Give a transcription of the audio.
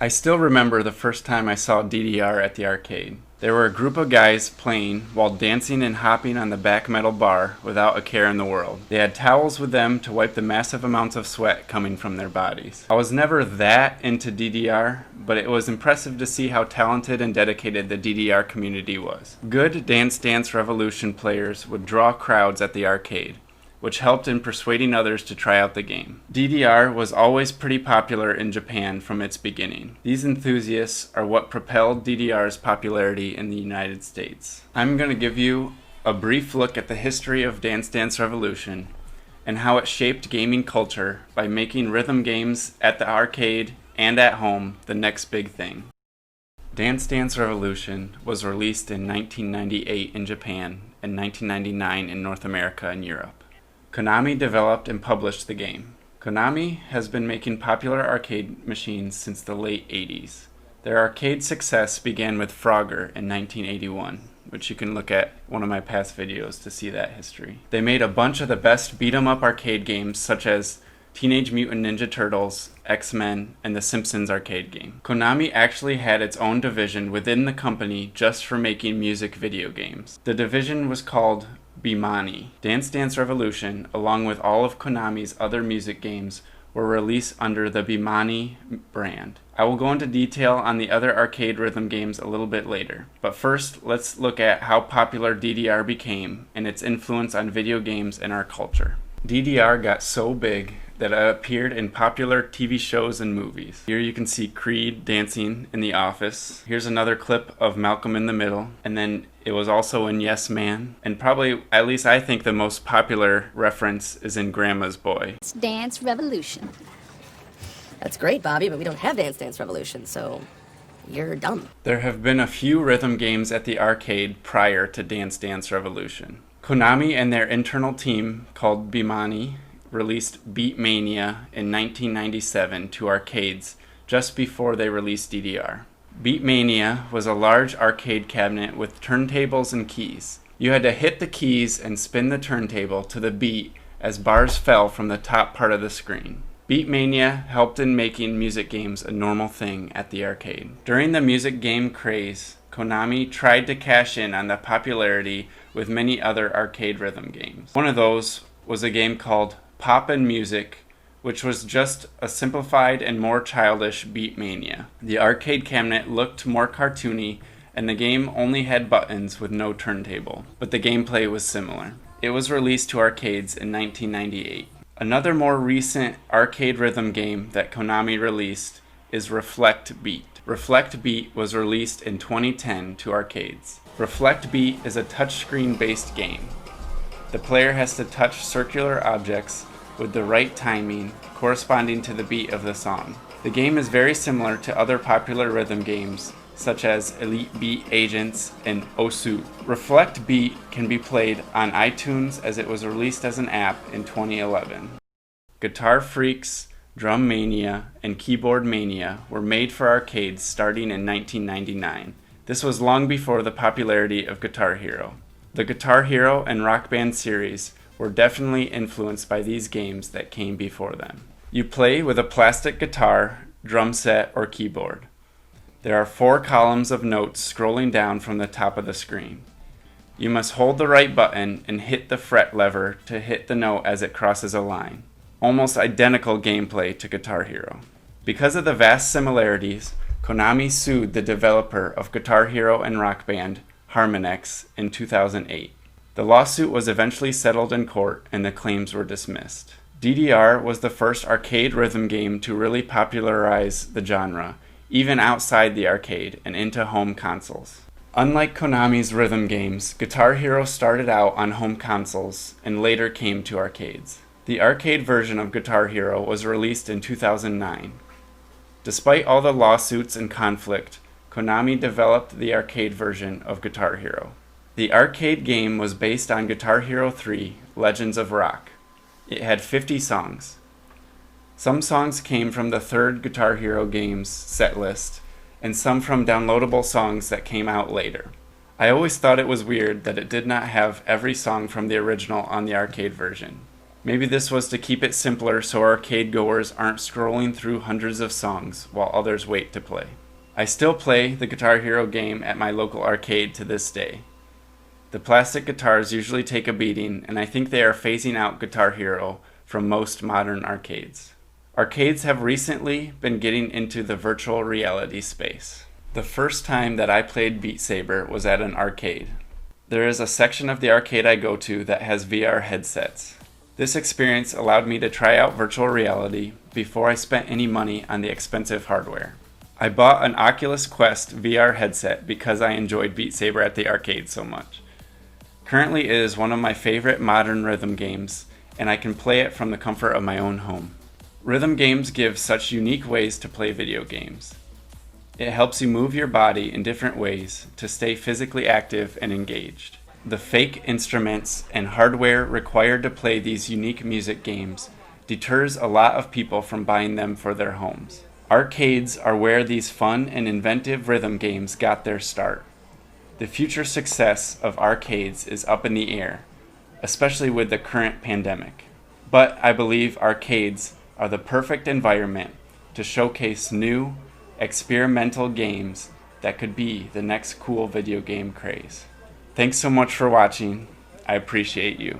I still remember the first time I saw DDR at the arcade. There were a group of guys playing while dancing and hopping on the back metal bar without a care in the world. They had towels with them to wipe the massive amounts of sweat coming from their bodies. I was never that into DDR, but it was impressive to see how talented and dedicated the DDR community was. Good Dance Dance Revolution players would draw crowds at the arcade, which helped in persuading others to try out the game. DDR was always pretty popular in Japan from its beginning. These enthusiasts are what propelled DDR's popularity in the United States. I'm going to give you a brief look at the history of Dance Dance Revolution and how it shaped gaming culture by making rhythm games at the arcade and at home the next big thing. Dance Dance Revolution was released in 1998 in Japan and 1999 in North America and Europe. Konami developed and published the game. Konami has been making popular arcade machines since the late 80s. Their arcade success began with Frogger in 1981, which you can look at one of my past videos to see that history. They made a bunch of the best beat-em-up arcade games such as Teenage Mutant Ninja Turtles, X-Men, and The Simpsons arcade game. Konami actually had its own division within the company just for making music video games. The division was called Beatmania. Dance Dance Revolution, along with all of Konami's other music games, were released under the Beatmania brand. I will go into detail on the other arcade rhythm games a little bit later, but first let's look at how popular DDR became and its influence on video games and our culture. DDR got so big that it appeared in popular TV shows and movies. Here you can see Creed dancing in The Office. Here's another clip of Malcolm in the Middle, and then it was also in Yes Man, and probably, at least I think, the most popular reference is in Grandma's Boy. It's Dance Revolution. That's great, Bobby, but we don't have Dance Dance Revolution, so you're dumb. There have been a few rhythm games at the arcade prior to Dance Dance Revolution. Konami and their internal team, called Beatmania, released Beatmania in 1997 to arcades just before they released DDR. Beatmania was a large arcade cabinet with turntables and keys. You had to hit the keys and spin the turntable to the beat as bars fell from the top part of the screen. Beatmania helped in making music games a normal thing at the arcade. During the music game craze, Konami tried to cash in on the popularity with many other arcade rhythm games. One of those was a game called Poppin' Music, which was just a simplified and more childish Beatmania. The arcade cabinet looked more cartoony, and the game only had buttons with no turntable, but the gameplay was similar. It was released to arcades in 1998. Another more recent arcade rhythm game that Konami released is Reflec Beat. Reflec Beat was released in 2010 to arcades. Reflec Beat is a touchscreen based game. The player has to touch circular objects with the right timing corresponding to the beat of the song. The game is very similar to other popular rhythm games such as Elite Beat Agents and Osu. Reflec Beat can be played on iTunes as it was released as an app in 2011. Guitar Freaks, Drum Mania, and Keyboard Mania were made for arcades starting in 1999. This was long before the popularity of Guitar Hero. The Guitar Hero and Rock Band series were definitely influenced by these games that came before them. You play with a plastic guitar, drum set, or keyboard. There are 4 columns of notes scrolling down from the top of the screen. You must hold the right button and hit the fret lever to hit the note as it crosses a line. Almost identical gameplay to Guitar Hero. Because of the vast similarities, Konami sued the developer of Guitar Hero and Rock Band, Harmonix, in 2008. The lawsuit was eventually settled in court and the claims were dismissed. DDR was the first arcade rhythm game to really popularize the genre, even outside the arcade and into home consoles. Unlike Konami's rhythm games, Guitar Hero started out on home consoles and later came to arcades. The arcade version of Guitar Hero was released in 2009. Despite all the lawsuits and conflict, Konami developed the arcade version of Guitar Hero. The arcade game was based on Guitar Hero 3: Legends of Rock. It had 50 songs. Some songs came from the third Guitar Hero game's set list, and some from downloadable songs that came out later. I always thought it was weird that it did not have every song from the original on the arcade version. Maybe this was to keep it simpler so arcade goers aren't scrolling through hundreds of songs while others wait to play. I still play the Guitar Hero game at my local arcade to this day. The plastic guitars usually take a beating, and I think they are phasing out Guitar Hero from most modern arcades. Arcades have recently been getting into the virtual reality space. The first time that I played Beat Saber was at an arcade. There is a section of the arcade I go to that has VR headsets. This experience allowed me to try out virtual reality before I spent any money on the expensive hardware. I bought an Oculus Quest VR headset because I enjoyed Beat Saber at the arcade so much. Currently, it is one of my favorite modern rhythm games, and I can play it from the comfort of my own home. Rhythm games give such unique ways to play video games. It helps you move your body in different ways to stay physically active and engaged. The fake instruments and hardware required to play these unique music games deters a lot of people from buying them for their homes. Arcades are where these fun and inventive rhythm games got their start. The future success of arcades is up in the air, especially with the current pandemic. But I believe arcades are the perfect environment to showcase new, experimental games that could be the next cool video game craze. Thanks so much for watching. I appreciate you.